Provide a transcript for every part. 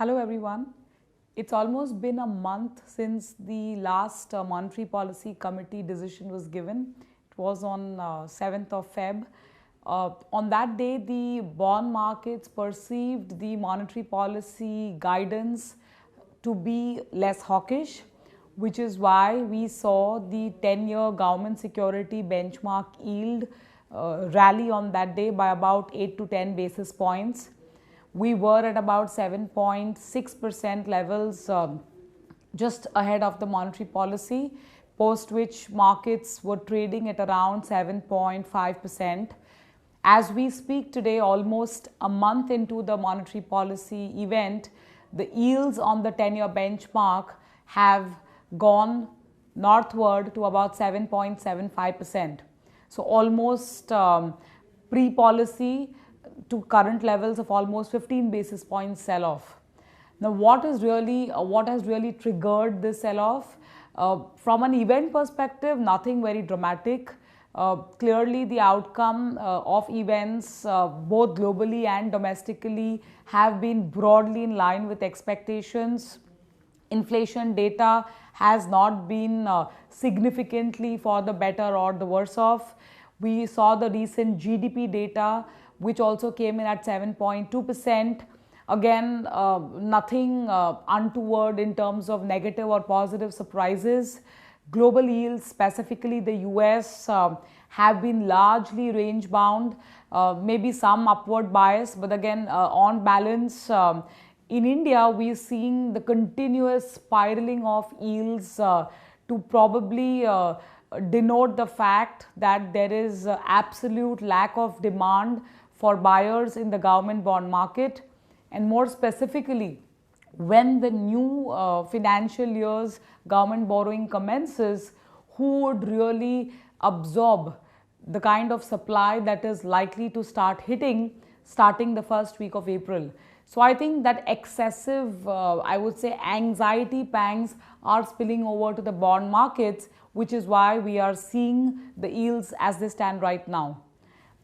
Hello everyone. It's almost been a month since the last Monetary Policy Committee decision was given. It was on 7th of Feb. On that day, the bond markets perceived the monetary policy guidance to be less hawkish, which is why we saw the 10-year government security benchmark yield rally on that day by about 8 to 10 basis points. We were at about 7.6% levels just ahead of the monetary policy, post which markets were trading at around 7.5%. As we speak today, almost a month into the monetary policy event, the yields on the 10-year benchmark have gone northward to about 7.75%. So almost pre-policy to current levels of almost 15 basis points sell-off. Now, what has really triggered this sell-off? From an event perspective, nothing very dramatic. Clearly, the outcome of events, both globally and domestically, have been broadly in line with expectations. Inflation data has not been significantly for the better or the worse off. We saw the recent GDP data, which also came in at 7.2%. Again, nothing untoward in terms of negative or positive surprises. Global yields, specifically the US, have been largely range bound, maybe some upward bias, but again, on balance, in India, we are seeing the continuous spiraling of yields to probably denote the fact that there is absolute lack of demand for buyers in the government bond market, and more specifically, when the new financial year's government borrowing commences, who would really absorb the kind of supply that is likely to start hitting starting the first week of April. So I think that excessive, I would say, anxiety pangs are spilling over to the bond markets, which is why we are seeing the yields as they stand right now.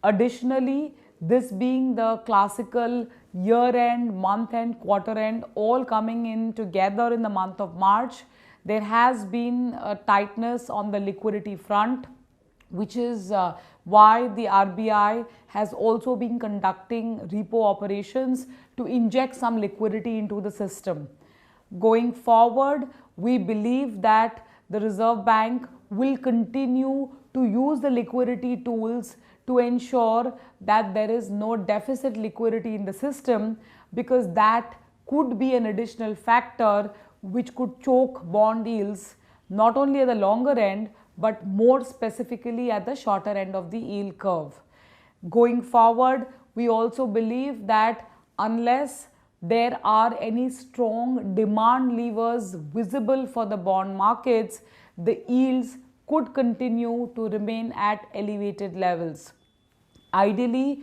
Additionally, this being the classical year-end, month-end, quarter-end, all coming in together in the month of March, there has been a tightness on the liquidity front, which is why the RBI has also been conducting repo operations to inject some liquidity into the system. Going forward, we believe that the Reserve Bank will continue to use the liquidity tools to ensure that there is no deficit liquidity in the system, because that could be an additional factor which could choke bond yields not only at the longer end but more specifically at the shorter end of the yield curve. Going forward, we also believe that unless there are any strong demand levers visible for the bond markets, the yields could continue to remain at elevated levels. Ideally,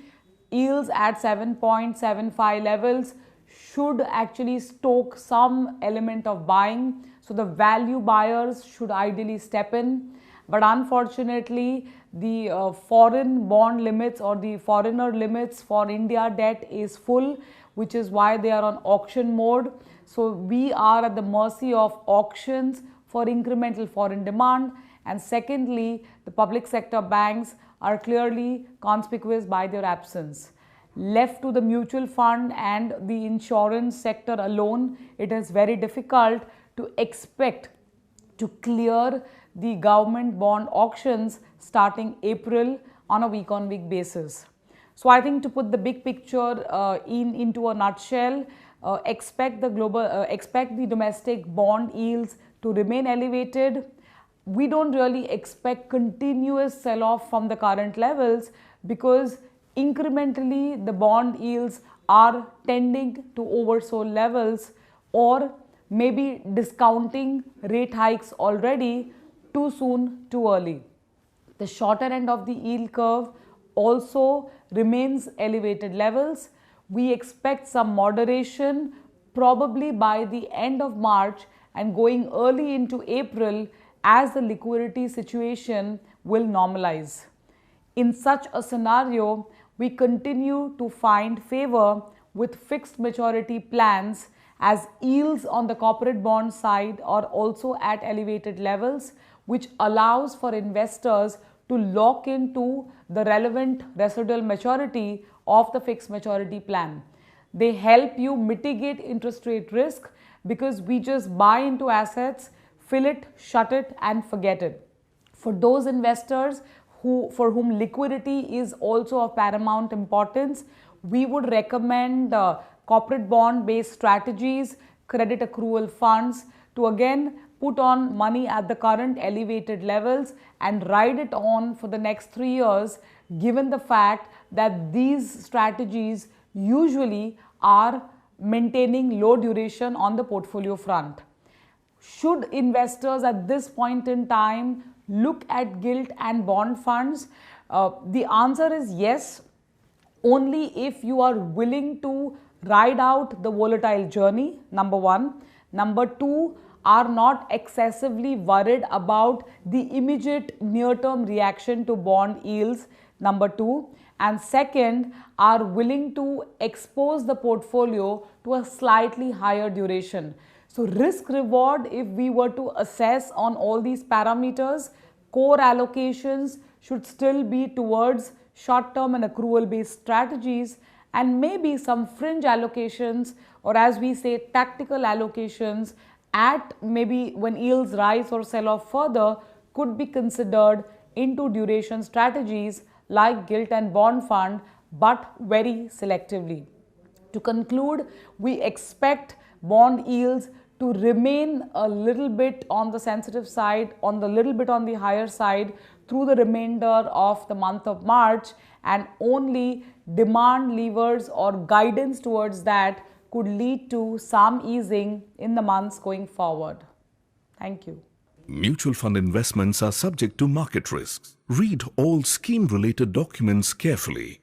yields at 7.75 levels should actually stoke some element of buying. So the value buyers should ideally step in. But unfortunately, the foreign bond limits or the foreigner limits for India debt is full, which is why they are on auction mode. So we are at the mercy of auctions for incremental foreign demand. And secondly, the public sector banks are clearly conspicuous by their absence. Left to the mutual fund and the insurance sector alone, it is very difficult to expect to clear the government bond auctions starting April on a week-on-week basis. So I think to put the big picture into a nutshell, expect the domestic bond yields to remain elevated. We don't really expect continuous sell-off from the current levels, because incrementally the bond yields are tending to oversold levels, or maybe discounting rate hikes already too soon, too early. The shorter end of the yield curve also remains elevated levels. We expect some moderation probably by the end of March and going early into April, as the liquidity situation will normalize. In such a scenario, we continue to find favor with fixed maturity plans as yields on the corporate bond side are also at elevated levels, which allows for investors to lock into the relevant residual maturity of the fixed maturity plan. They help you mitigate interest rate risk because we just buy into assets, fill it, shut it, and forget it. For those investors for whom liquidity is also of paramount importance, we would recommend corporate bond based strategies, credit accrual funds to again put on money at the current elevated levels and ride it on for the next 3 years, given the fact that these strategies usually are maintaining low duration on the portfolio front. Should investors at this point in time look at gilt and bond funds? The answer is yes, only if you are willing to ride out the volatile journey, number one. Number two, are not excessively worried about the immediate near-term reaction to bond yields, number two. And second, are willing to expose the portfolio to a slightly higher duration. So risk reward, if we were to assess on all these parameters, core allocations should still be towards short-term and accrual-based strategies, and maybe some fringe allocations, or as we say, tactical allocations at maybe when yields rise or sell off further could be considered into duration strategies like gilt and bond fund, but very selectively. To conclude, we expect bond yields to remain a little bit on the sensitive side, on the little bit on the higher side through the remainder of the month of March, and only demand levers or guidance towards that could lead to some easing in the months going forward. Thank you. Mutual fund investments are subject to market risks. Read all scheme-related documents carefully.